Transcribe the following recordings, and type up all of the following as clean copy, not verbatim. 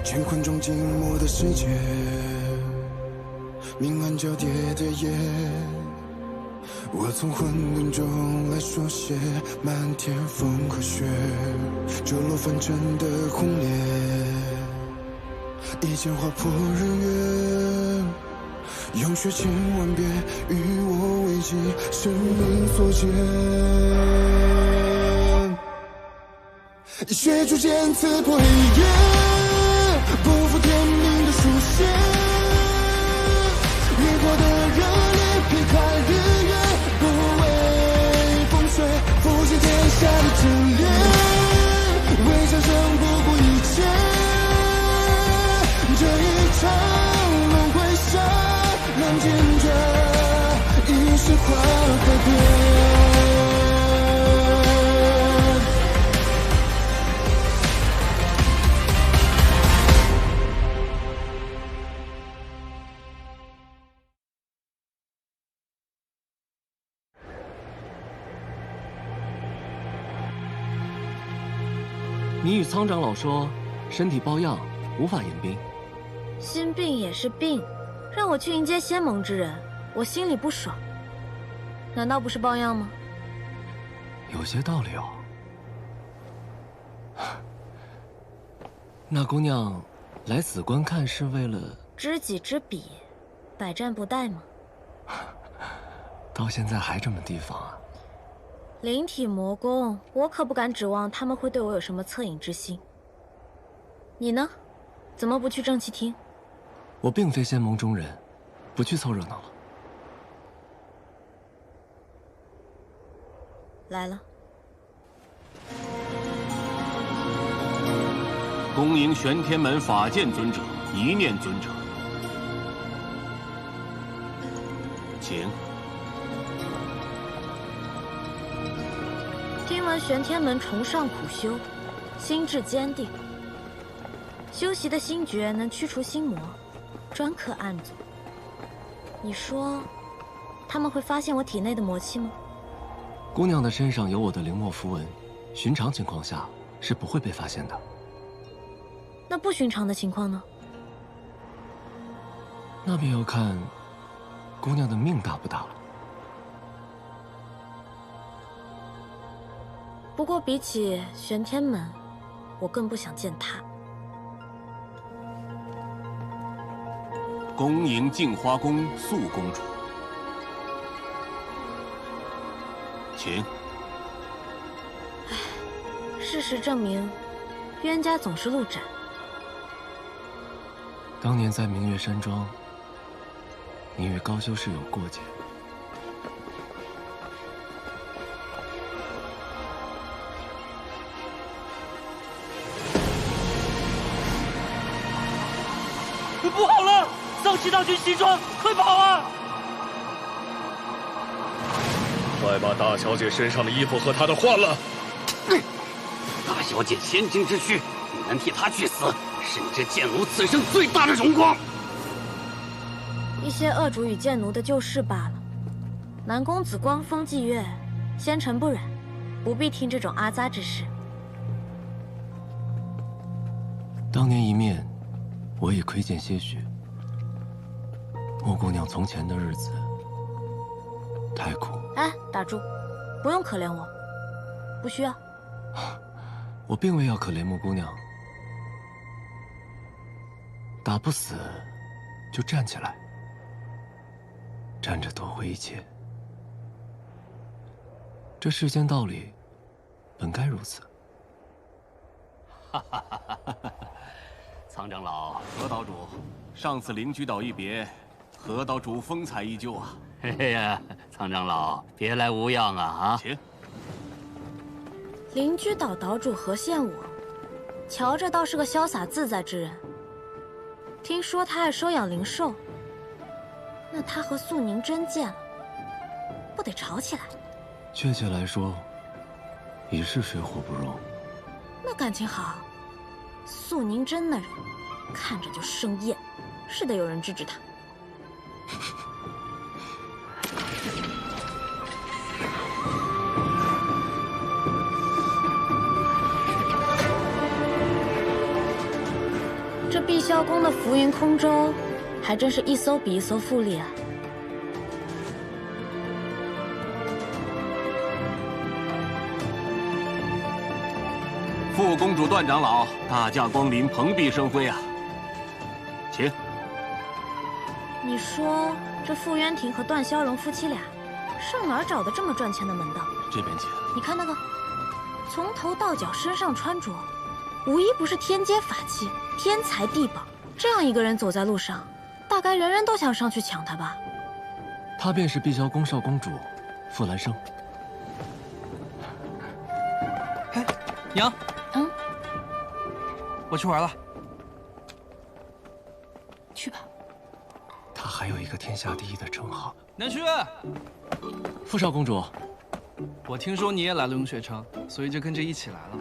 乾坤中静默的世界，明暗交叠的夜，我从混沌中来书写漫天风和雪，坠落凡尘的轰烈，一剑划破日月，用血千万遍与我为己，生命所见。以血铸剑刺破黑夜，不负天命的书写，越过的热烈劈开日月，不畏风吹，复兴天下的真烈，为战胜不顾一切，这一场轮回下，能见着一世化改变。你与苍长老说，身体抱恙，无法迎宾。心病也是病，让我去迎接仙盟之人，我心里不爽。难道不是抱恙吗？有些道理哦。那姑娘来此观看是为了知己知彼，百战不殆吗？到现在还这么提防啊？灵体魔宫，我可不敢指望他们会对我有什么恻隐之心。你呢？怎么不去正气厅？我并非仙盟中人，不去凑热闹了。来了。恭迎玄天门法剑尊者、一念尊者，请。听闻玄天门崇尚苦修，心智坚定，修习的心诀能驱除心魔，专克暗阻。你说，他们会发现我体内的魔气吗？姑娘的身上有我的灵墨符文，寻常情况下是不会被发现的。那不寻常的情况呢？那便要看姑娘的命大不大了。不过比起玄天门，我更不想见他。恭迎镜花宫素公主，请。事实证明，冤家总是路窄。当年在明月山庄，你与高修士有过节。不好了！丧气大军西川，快跑啊！快把大小姐身上的衣服和她的换了！大小姐千金之躯，你能替她去死，是你这贱奴此生最大的荣光。一些恶主与贱奴的旧事罢了。南公子光风霁月，仙尘不染，不必听这种阿杂之事。当年一面，我已窥见些许。莫姑娘从前的日子太苦。哎，打住！不用可怜我，不需要。我并未要可怜莫姑娘，打不死就站起来，站着夺回一切。这世间道理本该如此。苍长老、何岛主，上次灵居岛一别，何岛主风采依旧啊！嘿呀，苍长老，别来无恙啊！请。灵居岛岛主何羡我，瞧着倒是个潇洒自在之人。听说他爱收养灵兽，那他和素宁真见了，不得吵起来？确切来说，已是水火不容。那感情好。素宁真那人，看着就生厌，是得有人制止他。这碧霄宫的浮云空舟，还真是一艘比一艘富丽啊！副公主段长老，大驾光临，蓬荜生辉啊！请。你说这傅渊庭和段霄荣夫妻俩，上哪儿找的这么赚钱的门道？这边请。你看那个，从头到脚身上穿着，无一不是天阶法器，天才地宝。这样一个人走在路上，大概人人都想上去抢他吧？她便是碧霄宫少公主，傅兰生。嘿，娘。我去玩了。去吧。她还有一个天下第一的称号。南旭，傅少公主，我听说你也来了永雪城，所以就跟着一起来了。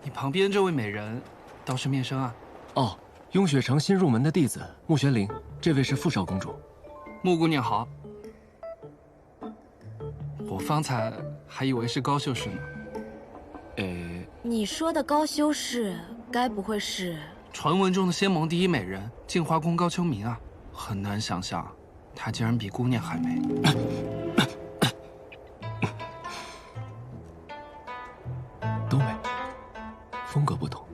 你旁边这位美人，倒是面生啊。哦，雍雪城新入门的弟子穆玄灵，这位是傅少公主。穆姑娘好。我方才还以为是高修士呢。你说的高修士，该不会是传闻中的仙盟第一美人镜花宫高秋明啊？很难想象，她竟然比姑娘还美。都美，风格不同。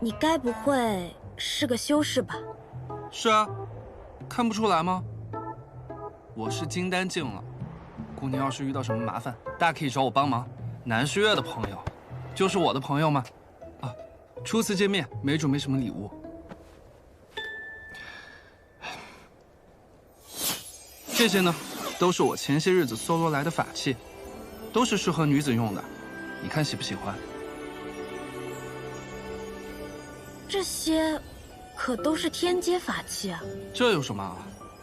你该不会是个修士吧？是啊，看不出来吗？我是金丹境了。姑娘要是遇到什么麻烦，大可以找我帮忙。南虚月的朋友，就是我的朋友吗？啊，初次见面，没准备什么礼物。这些呢，都是我前些日子搜罗来的法器，都是适合女子用的。你看喜不喜欢？这些可都是天阶法器啊！这有什么？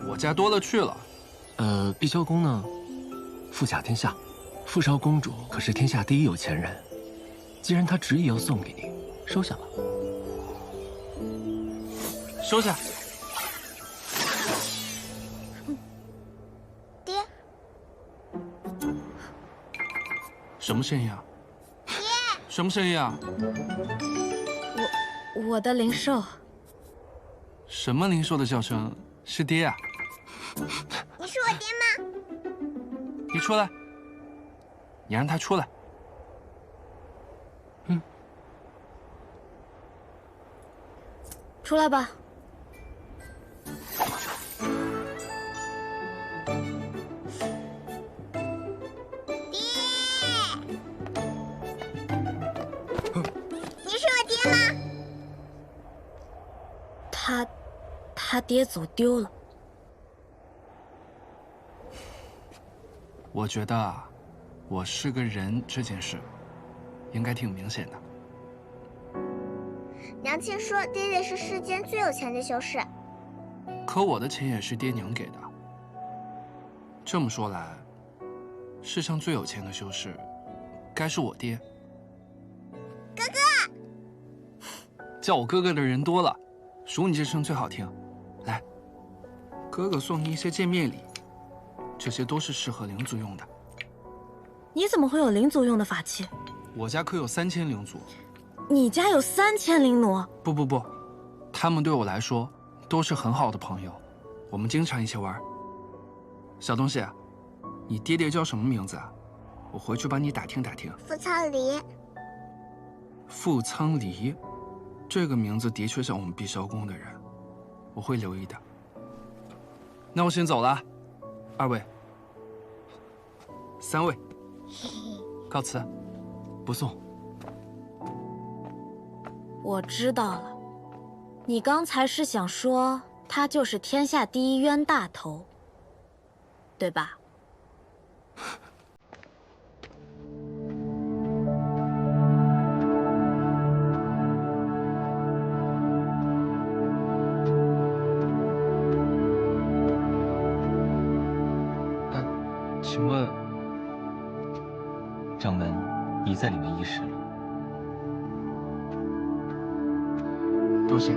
我家多了去了。碧霄宫呢？富甲天下，傅少公主可是天下第一有钱人。既然她执意要送给你，收下吧。收下。爹。什么声音啊？爹。什么声音啊？我的灵兽。什么灵兽的叫声？是爹啊？你是我爹吗？你出来，你让他出来。出来吧。爹，你是我爹吗？他爹走丢了。我觉得啊，我是个人这件事，应该挺明显的。娘亲说爹爹是世间最有钱的修士，可我的钱也是爹娘给的。这么说来，世上最有钱的修士，该是我爹。哥哥，叫我哥哥的人多了，数你这声最好听。来，哥哥送你一些见面礼，这些都是适合灵族用的。你怎么会有灵族用的法器？我家可有3000灵族。你家有3000灵奴？不，他们对我来说都是很好的朋友，我们经常一起玩。小东西，你爹爹叫什么名字啊？我回去帮你打听打听。傅苍离。傅苍离，这个名字的确像我们碧霄宫的人，我会留意的。那我先走了，2位、3位，告辞。不送。我知道了，你刚才是想说他就是天下第一冤大头，对吧？请问，掌门已在里面议事了。多谢。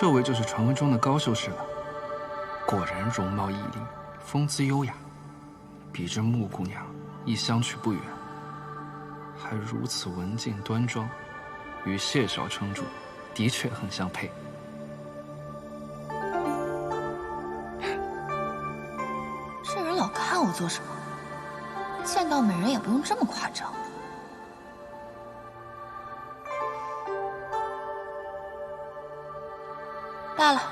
这位就是传闻中的高修士了。果然容貌异丽，风姿优雅，比这穆姑娘亦相去不远。还如此文静端庄，与谢少城主的确很相配。这人老看我做什么？见到美人也不用这么夸张。罢了，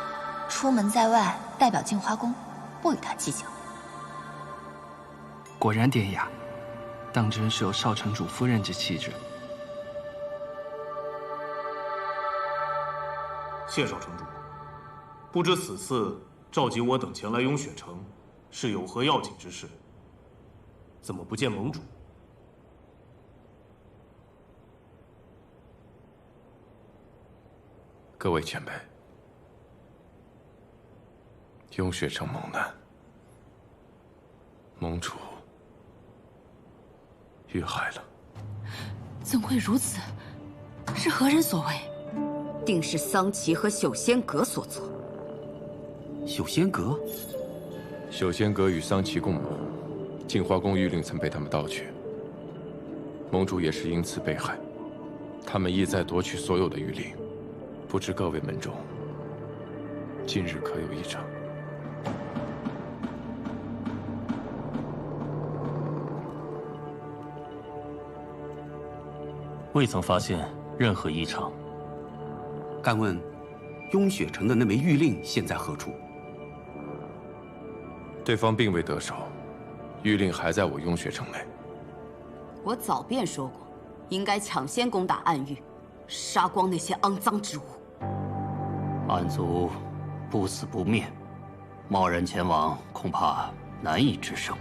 出门在外，代表镜花宫，不与他计较。果然典雅，当真是有少城主夫人之气质。谢少城主，不知此次召集我等前来雍雪城，是有何要紧之事？怎么不见盟主？各位前辈，雍雪城蒙难，盟主遇害了。怎会如此？是何人所为？定是桑琪和朽仙阁所做。朽仙阁？朽仙阁与桑琪共谋，镜花宫谕令曾被他们盗取，盟主也是因此被害。他们意在夺取所有的谕令，不知各位门中今日可有异常？未曾发现任何异常。敢问，雍雪城的那枚谕令现在何处？对方并未得手，谕令还在我雍雪城内。我早便说过，应该抢先攻打暗域，杀光那些肮脏之物。暗族不死不灭，贸然前往恐怕难以制胜。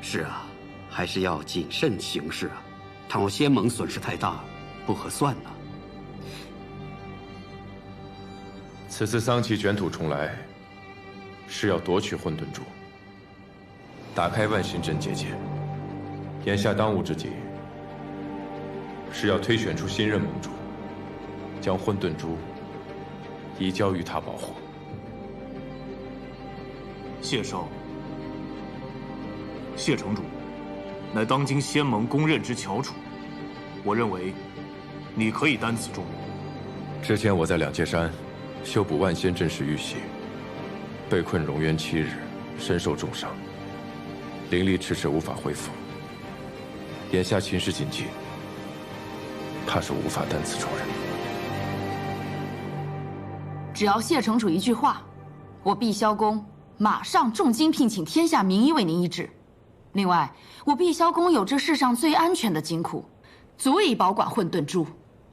是啊，还是要谨慎行事啊！倘若仙盟损失太大，不合算呢。此次桑琪卷土重来，是要夺取混沌珠，打开万仙阵结界。眼下当务之急，是要推选出新任盟主，将混沌珠移交于他保护。谢少，谢城主，乃当今仙盟公认之翘楚，我认为你可以担此重任。之前我在两界山修补万仙阵时遇袭，被困蝾螈7日，身受重伤，灵力迟迟无法恢复。眼下情势紧急，怕是无法担此重任。只要谢城主一句话，我碧霄宫马上重金聘请天下名医为您医治。另外，我碧霄宫有这世上最安全的金库，足以保管混沌珠。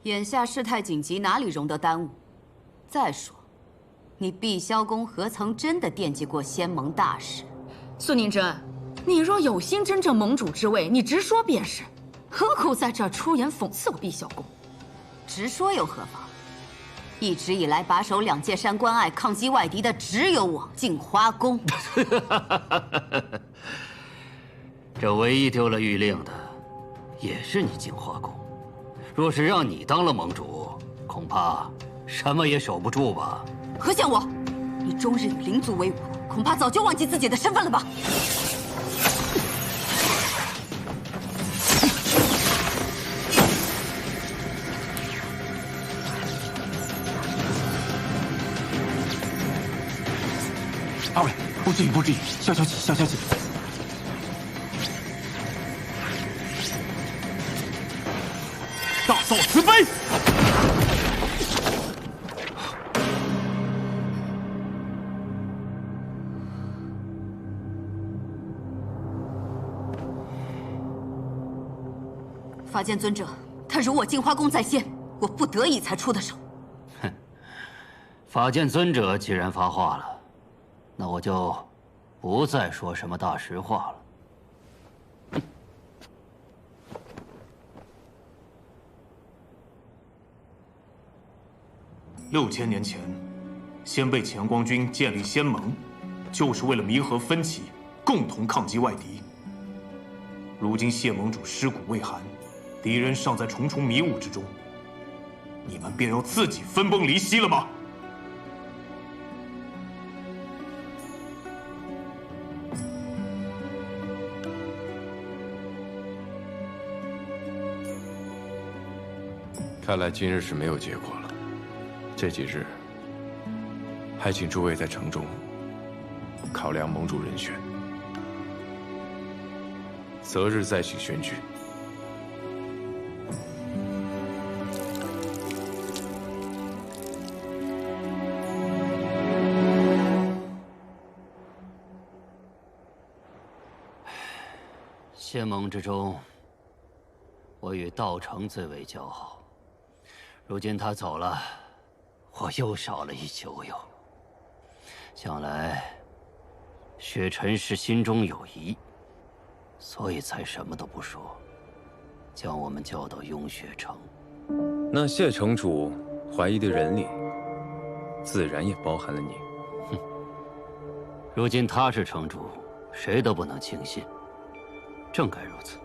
眼下事态紧急，哪里容得耽误？再说，你碧霄宫何曾真的惦记过仙盟大事？苏宁真，你若有心争正盟主之位，你直说便是，何苦在这儿出言讽刺我碧霄宫？直说又何妨？一直以来把守两界山关隘、抗击外敌的只有我镜花宫。这唯一丢了谕令的，也是你镜花宫。若是让你当了盟主，恐怕什么也守不住吧？何想我？你终日与灵族为伍，恐怕早就忘记自己的身份了吧？二位，不至于，不至于，消消气，消消气。大嫂慈悲。法剑尊者，他辱我镜花宫在先，我不得已才出的手。哼，法剑尊者既然发话了，那我就不再说什么大实话了。6000年前，先辈乾光军建立仙盟，就是为了弥合分歧，共同抗击外敌。如今谢盟主尸骨未寒，敌人尚在重重迷雾之中，你们便要自己分崩离析了吗？看来今日是没有结果了。这几日，还请诸位在城中考量盟主人选，择日再行选举。谢盟之中，我与道成最为交好。如今他走了，我又少了一球友。想来，雪尘是心中有疑，所以才什么都不说，将我们叫到雍雪城。那谢城主怀疑的人里，自然也包含了你。哼，如今他是城主，谁都不能轻信。正该如此。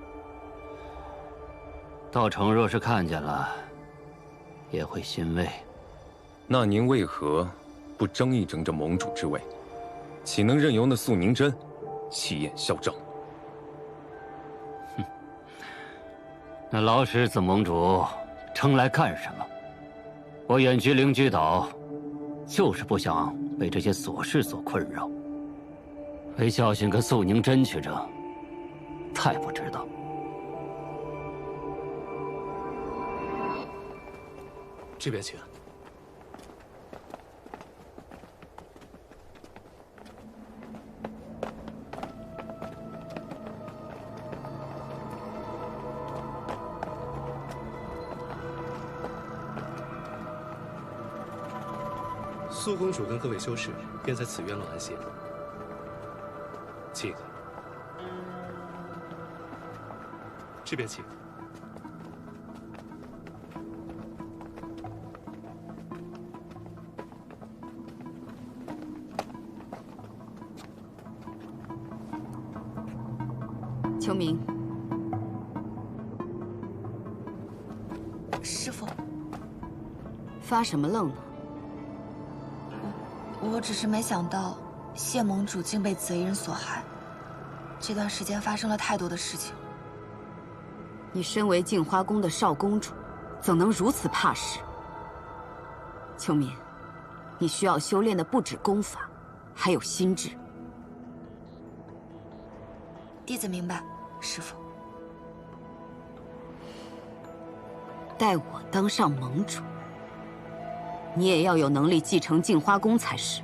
道成若是看见了，也会欣慰。那您为何不争一争这盟主之位？岂能任由那素宁真气焰嚣张？哼，那老狮子盟主争来干什么？我远居灵居岛，就是不想被这些琐事所困扰。为教训跟素宁真去争，太不值当。这边请。苏公主跟各位修士便在此院落安歇，请。这边请。秋明，师父，发什么愣呢？我只是没想到谢盟主竟被贼人所害。这段时间发生了太多的事情。你身为镜花宫的少公主，怎能如此怕事？秋明，你需要修炼的不止功法，还有心智。弟子明白，师父。待我当上盟主，你也要有能力继承镜花宫才是。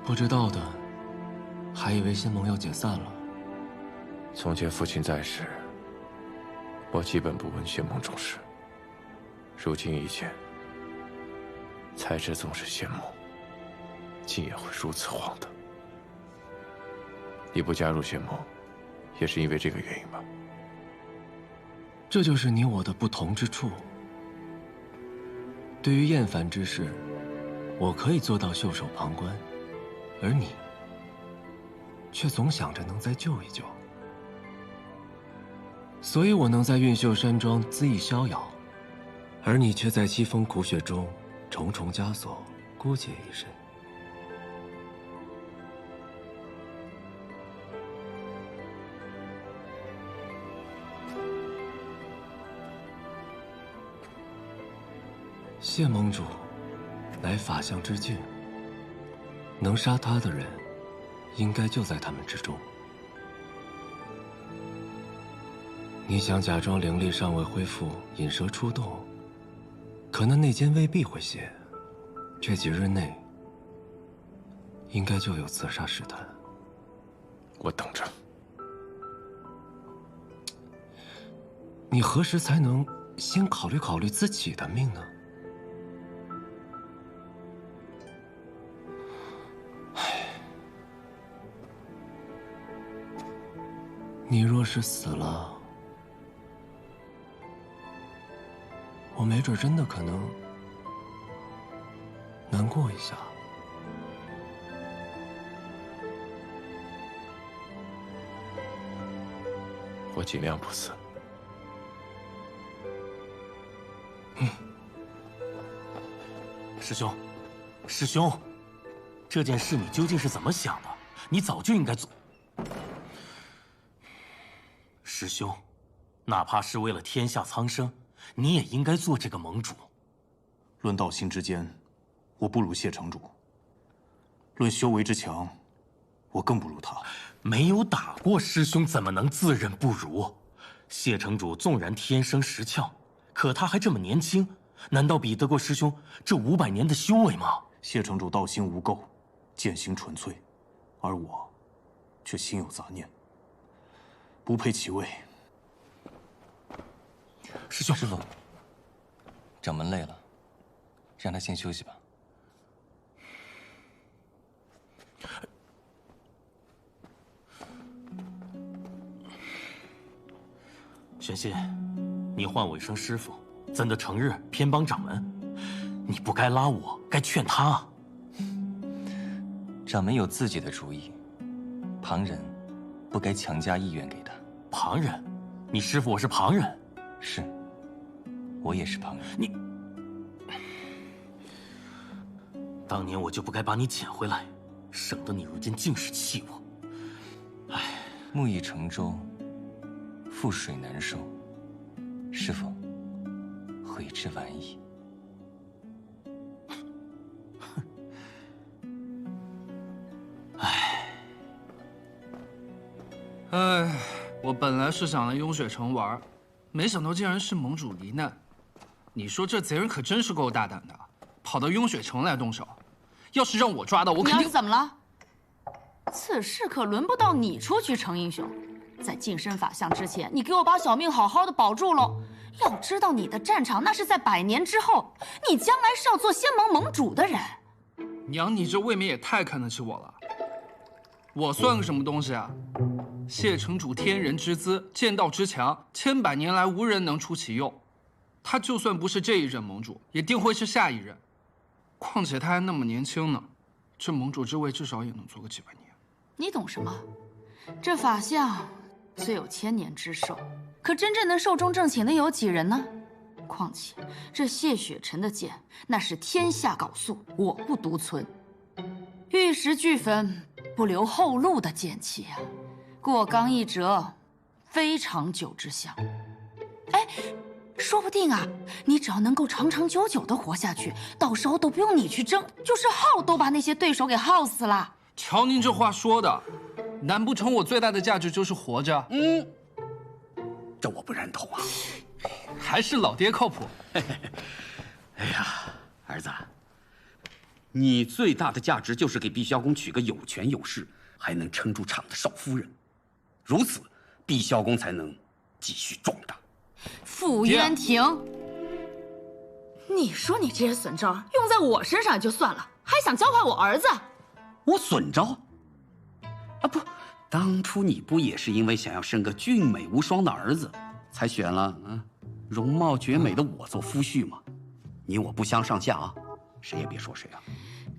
不知道的，还以为新盟要解散了。从前父亲在时，我基本不问谢盟重事。如今一见，才知纵是羡慕，竟也会如此荒唐。你不加入谢盟，也是因为这个原因吧？这就是你我的不同之处。对于厌烦之事，我可以做到袖手旁观。而你，却总想着能再救一救，所以我能在韵秀山庄恣意逍遥，而你却在凄风苦雪中重重枷锁，孤孑一身。谢盟主，乃法相之境。能杀他的人，应该就在他们之中。你想假装灵力尚未恢复，引蛇出洞，可那内奸未必会泄。这几日内，应该就有刺杀试探。我等着。你何时才能先考虑考虑自己的命呢？你若是死了，我没准真的可能难过一下。我尽量不死。师兄，师兄，这件事你究竟是怎么想的？你早就应该做。师兄，哪怕是为了天下苍生，你也应该做这个盟主。论道心之间，我不如谢城主；论修为之强，我更不如他。没有打过师兄，怎么能自认不如？谢城主纵然天生识窍，可他还这么年轻，难道比得过师兄这500年的修为吗？谢城主道心无垢，剑行纯粹，而我却心有杂念，不配其位。师兄，师傅，掌门累了，让他先休息吧。玄心，你唤我一声师傅，怎的成日偏帮掌门？你不该拉我，该劝他。掌门有自己的主意，旁人不该强加意愿给他。旁人？你师傅我是旁人？是，我也是旁人。你，当年我就不该把你捡回来，省得你如今尽是弃我。唉，木已成舟，覆水难收。师傅，悔之晚矣。哎，我本来是想来雍雪城玩，没想到竟然是盟主罹难。你说这贼人可真是够大胆的，跑到雍雪城来动手。要是让我抓到，我肯定……你要是怎么了？此事可轮不到你出去成英雄。在晋升法相之前，你给我把小命好好的保住喽。要知道，你的战场那是在100年之后，你将来是要做仙盟盟主的人。娘，你这未免也太看得起我了。我算个什么东西啊？谢城主天人之姿，剑道之强，千百年来无人能出其右。他就算不是这一任盟主，也定会是下一任。况且他还那么年轻呢，这盟主之位至少也能做个几百年。你懂什么？这法相虽有1000年之寿，可真正能寿终正寝的有几人呢？况且这谢雪尘的剑，那是天下缟素，我不独存。玉石俱焚，不留后路的剑气啊！过刚一折，非长久之相。哎，说不定啊，你只要能够长长久久的活下去，到时候都不用你去争，就是耗都把那些对手给耗死了。瞧您这话说的，难不成我最大的价值就是活着？这我不认同啊！还是老爹靠谱。哎呀，儿子，你最大的价值就是给毕萧公娶个有权有势，还能撑住场的少夫人，如此，毕萧公才能继续壮大。傅渊庭，你说你这些损招用在我身上也就算了，还想教坏我儿子？我损招？啊不，当初你不也是因为想要生个俊美无双的儿子，才选了容貌绝美的我做夫婿吗？你我不相上下啊，谁也别说谁啊。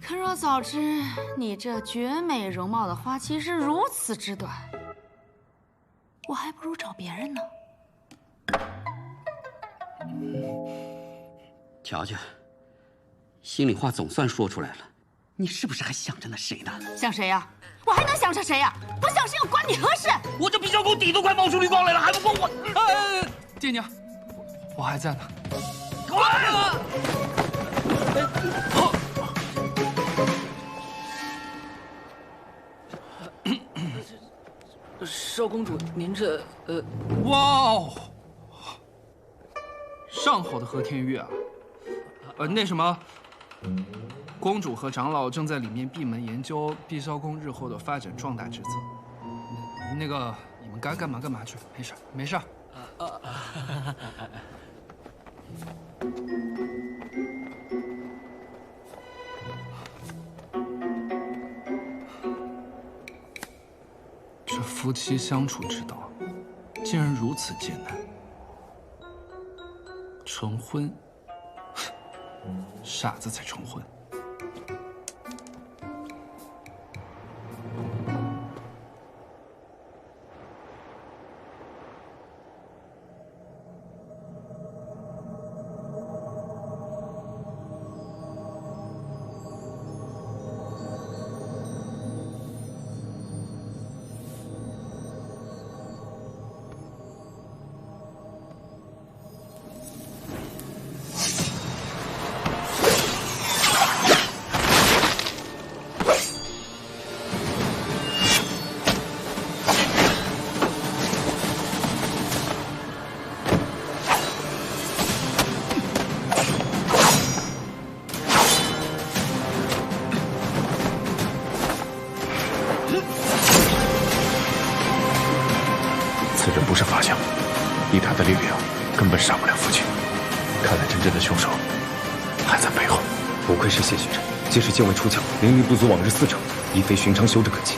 可若早知你这绝美容貌的花期是如此之短，我还不如找别人呢。瞧瞧，心里话总算说出来了，你是不是还想着那谁呢？想谁呀？我还能想着谁呀？不想谁又关你何事？我这毕萧公底都快冒出绿光来了，还不够我？爹娘，我还在呢。少公主，您这哇哦，上好的和田玉啊！那什么，公主和长老正在里面闭门研究毕萧公日后的发展壮大之策。那个，你们该干嘛干嘛去，没事没事。这夫妻相处之道，竟然如此艰难。成婚，傻子才成婚。此人不是法相，以他的力量根本杀不了父亲。看来真正的凶手还在背后。不愧是谢雪辰，即使境外出鞘，灵力不足往日4成，亦非寻常修之可及。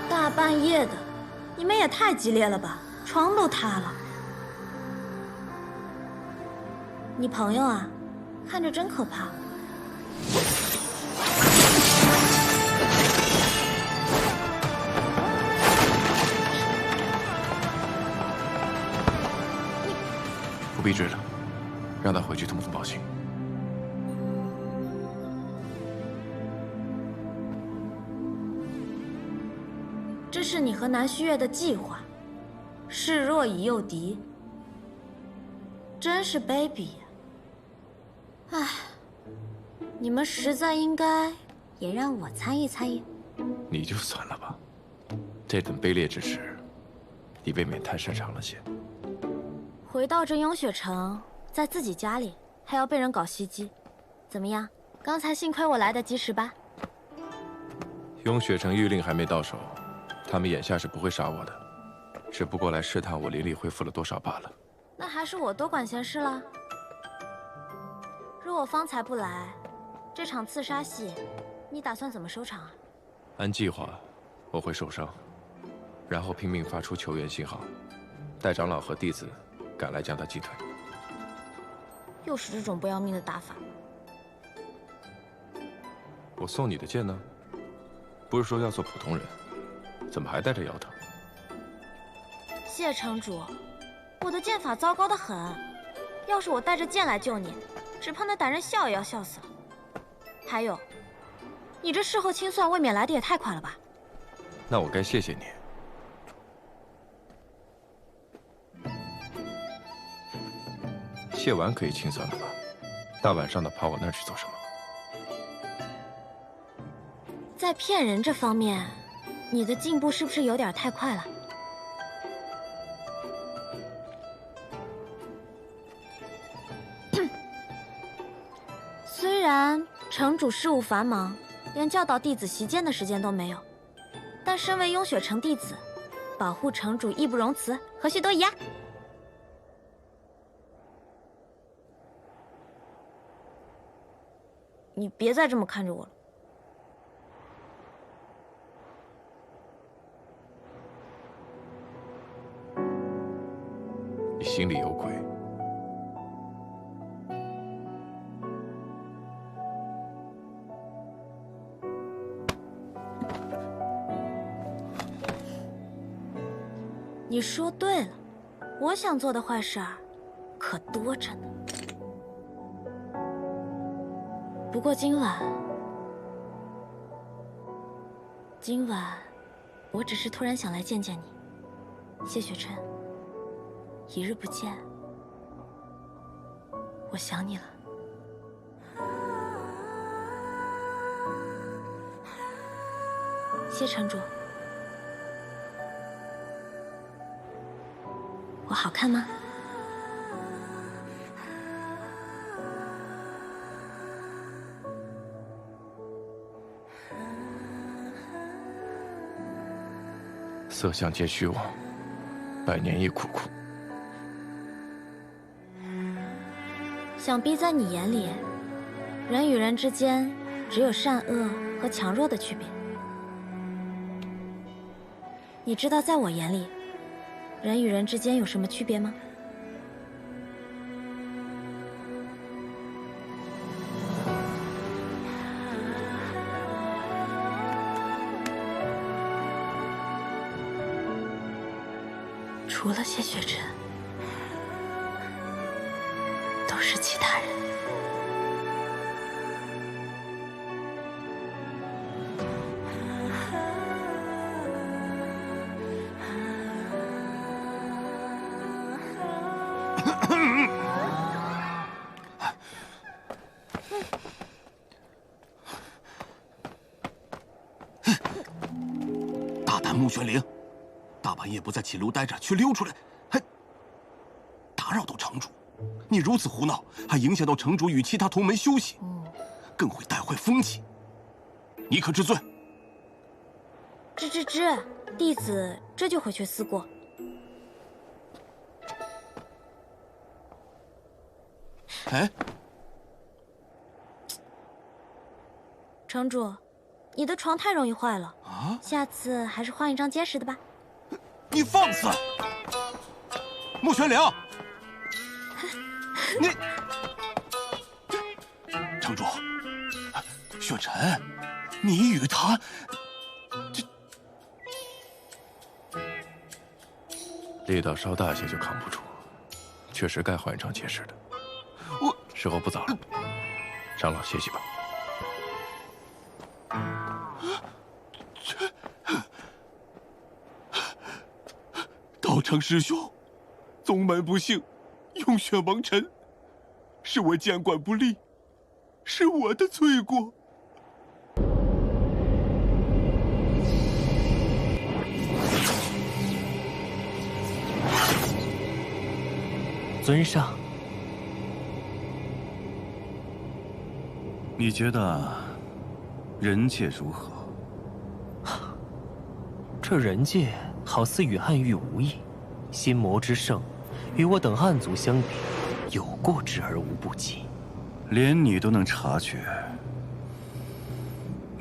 大半夜的，你们也太激烈了吧，床都塌了。你朋友啊，看着真可怕。不必追了，让他回去通风报信。这是你和南虚月的计划，示弱以诱敌，真是卑鄙呀！唉，你们实在应该也让我参与参与。你就算了吧，这等卑劣之事，你未免太擅长了些。回到这雍雪城，在自己家里还要被人搞袭击，怎么样？刚才幸亏我来得及时吧？雍雪城谕令还没到手，他们眼下是不会杀我的，只不过来试探我灵力恢复了多少罢了。那还是我多管闲事了。若我方才不来，这场刺杀戏，你打算怎么收场啊？按计划，我会受伤，然后拼命发出求援信号，待长老和弟子赶来将他击退。又是这种不要命的打法。我送你的剑呢？不是说要做普通人，怎么还带着摇头？谢城主，我的剑法糟糕得很，要是我带着剑来救你，只怕那歹人笑也要笑死了。还有，你这事后清算未免来得也太快了吧？那我该谢谢你。谢完可以清算了吧？大晚上的跑我那儿去做什么？在骗人这方面，你的进步是不是有点太快了？虽然城主事务繁忙，连教导弟子习剑的时间都没有，但身为雍雪城弟子，保护城主义不容辞，何须多疑啊？你别再这么看着我了。你心里有鬼。你说对了，我想做的坏事儿可多着呢。不过今晚，我只是突然想来见见你，谢雪辰。一日不见，我想你了。谢城主，我好看吗？色相皆虚妄，百年亦苦苦。想必在你眼里，人与人之间只有善恶和强弱的区别。你知道在我眼里，人与人之间有什么区别吗？除了谢雪辰，都是其他人。但穆玄灵，大半夜不在寝楼待着，却溜出来，还打扰到城主。你如此胡闹，还影响到城主与其他同门休息，更会带坏风气。你可知罪？知，弟子这就回去思过。哎，城主，你的床太容易坏了啊！下次还是换一张结实的吧。你放肆！穆玄灵，你，城主，雪晨，你与他，力道稍大些就扛不住，确实该换一张结实的。时候不早了，长老歇息吧。道场师兄，宗门不幸，用血蒙尘，是我监管不力，是我的罪过。尊上，你觉得人界如何？这人界好似与暗域无异，心魔之盛，与我等暗族相比，有过之而无不及。连你都能察觉，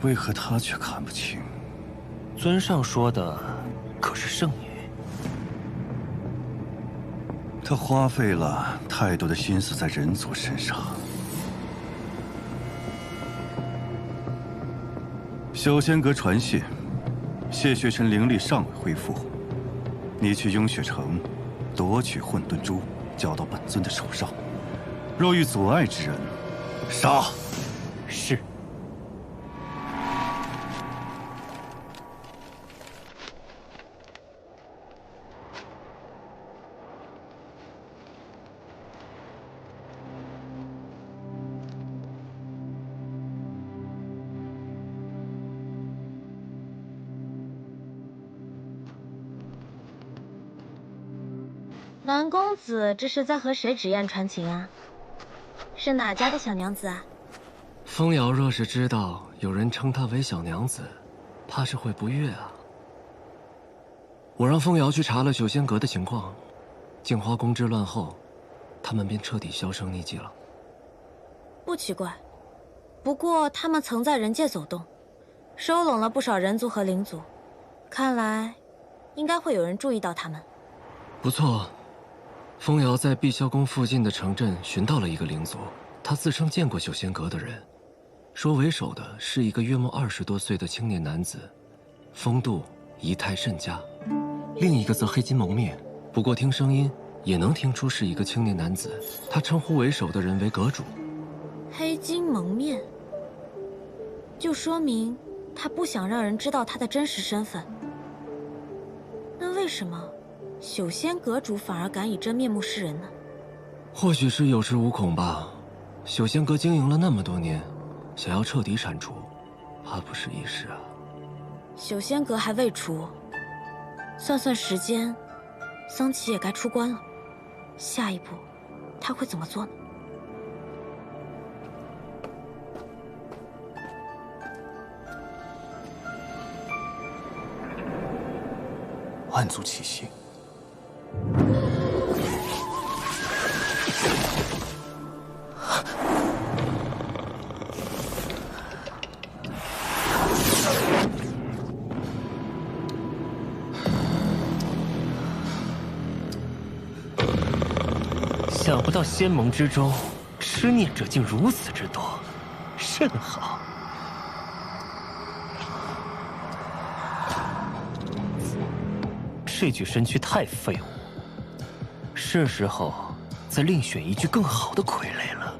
为何他却看不清？尊上说的可是圣女？他花费了太多的心思在人族身上。小仙阁传信，谢雪尘灵力尚未恢复，你去雍雪城夺取混沌珠，交到本尊的手上。若遇阻碍之人，杀！是。南公子这是在和谁纸砚传情啊？是哪家的小娘子啊？风瑶若是知道有人称她为小娘子，怕是会不悦啊。我让风瑶去查了九仙阁的情况，镜花宫之乱后，他们便彻底销声匿迹了。不奇怪，不过他们曾在人界走动，收拢了不少人族和灵族，看来应该会有人注意到他们。不错。风瑶在碧霄宫附近的城镇寻到了一个灵族，他自称见过九仙阁的人，说为首的是一个约莫20多岁的青年男子，风度仪态甚佳。另一个则黑金蒙面，不过听声音也能听出是一个青年男子。他称呼为首的人为阁主。黑金蒙面，就说明他不想让人知道他的真实身份。那为什么九仙阁主反而敢以真面目示人呢？或许是有恃无恐吧。九仙阁经营了那么多年，想要彻底铲除，怕不是易事啊。九仙阁还未除，算算时间，桑琪也该出关了。下一步，他会怎么做呢？暗族气息。想不到仙盟之中，痴念者竟如此之多，甚好。这具身躯太废物，是时候再另选一具更好的傀儡了。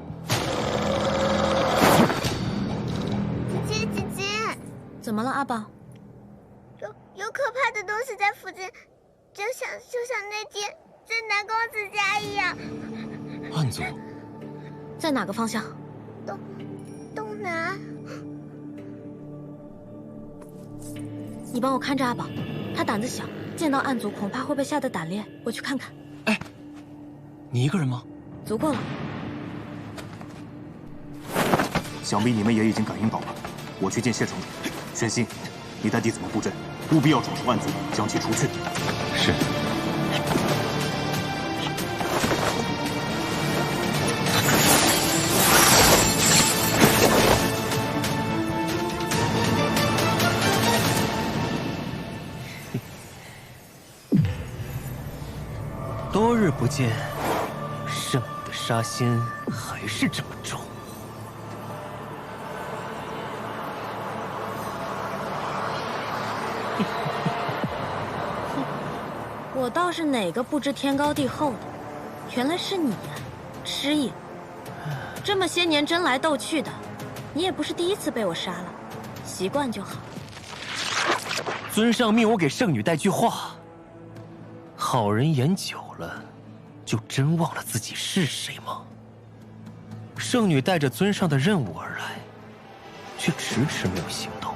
姐姐，怎么了，阿宝？有可怕的东西在附近，就像那天在南公子家一样。暗族在哪个方向？东南。你帮我看着阿宝。他胆子小，见到暗族恐怕会被吓得胆裂。我去看看。哎，你一个人吗？足够了。想必你们也已经感应到了。我去见谢城主。玄心，你带弟子们布阵，务必要找出暗族，将其除去。是。多日不见，圣女的杀心还是这么重。我倒是哪个不知天高地厚的，原来是你呀，失忆。这么些年争来斗去的，你也不是第一次被我杀了，习惯就好。尊上命我给圣女带句话：好人演久了，就真忘了自己是谁吗？圣女带着尊上的任务而来，却迟迟没有行动，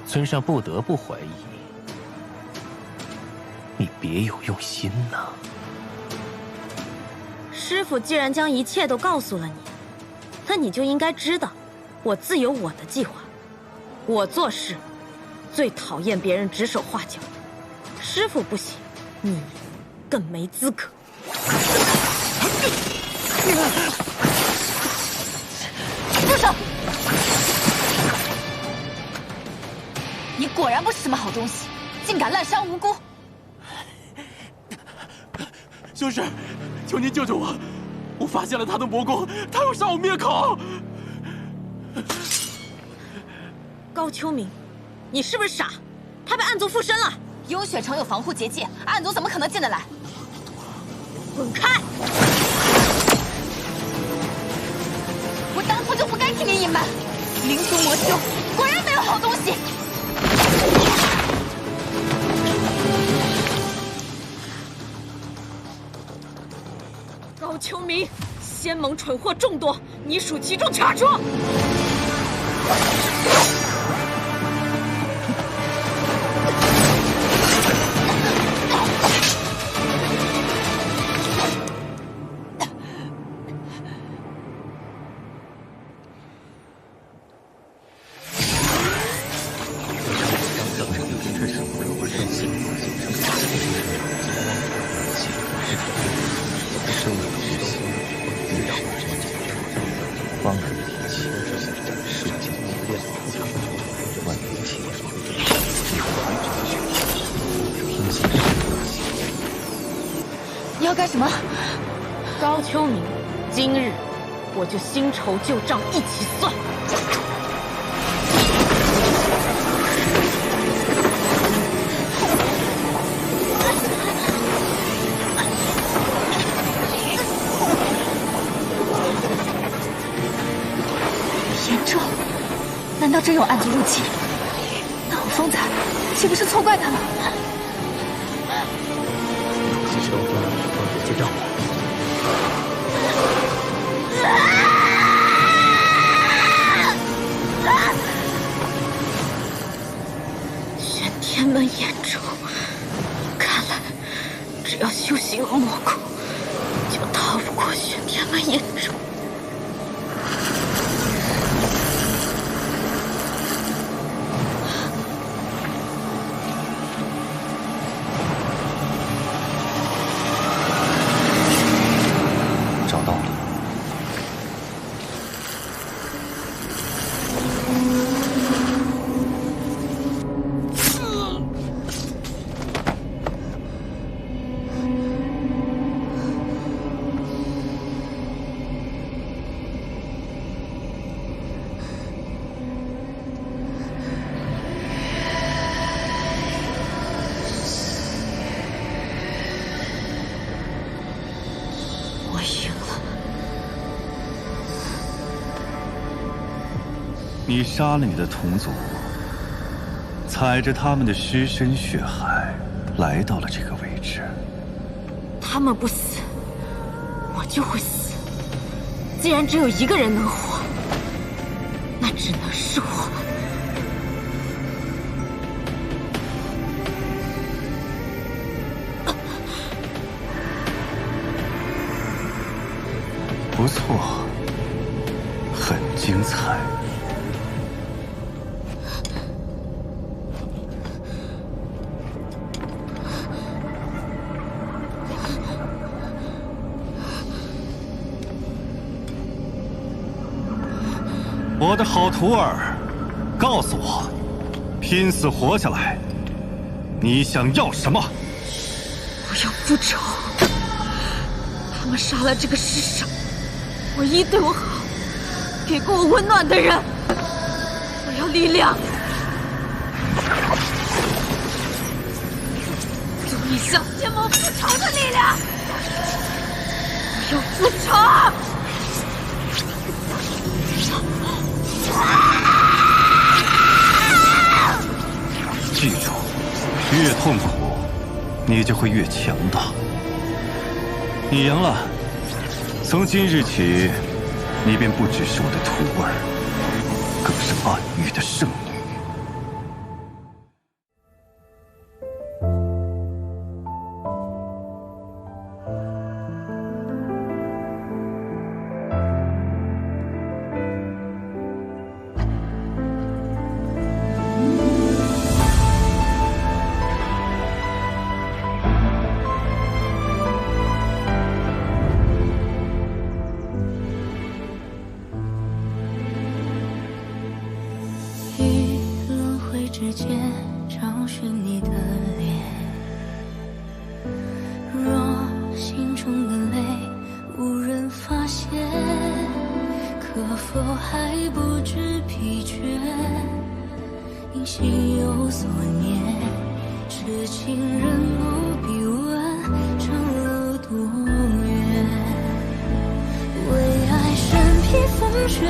尊上不得不怀疑你别有用心呐。师父既然将一切都告诉了你，那你就应该知道，我自有我的计划。我做事最讨厌别人指手画脚，师父不行，你更没资格。住手！你果然不是什么好东西，竟敢滥杀无辜！修士，求您救救我！我发现了他的魔功，他要杀我灭口！高秋明，你是不是傻？他被暗族附身了。幽雪城有防护结界，暗族怎么可能进得来？滚开！我当初就不该替你隐瞒。灵族魔修果然没有好东西。高秋明，仙盟蠢货众多，你属其中查出。方可提起世间无量万有情，拼尽你要干什么？高秋明，今日我就新仇旧账一起算。严重，难道真有暗族入侵？那我风采岂不是错怪他了？求就让我。玄天门严重，看来只要修行了魔功，就逃不过玄天门严重。你杀了你的同族，踩着他们的尸身血海，来到了这个位置。他们不死，我就会死。既然只有一个人能活，那只能是我。我的好徒儿，告诉我，拼死活下来，你想要什么？我要复仇。他们杀了这个世上唯一对我好、给过我温暖的人。我要力量，足以向邪魔复仇的力量。我要复仇。记住，越痛苦，你就会越强大。你赢了，从今日起，你便不只是我的徒儿，更是暗域的圣女。之间找寻你的脸，若心中的泪无人发现，可否还不知疲倦？因心有所念，痴情人不必问长路多远，为爱身披风雪。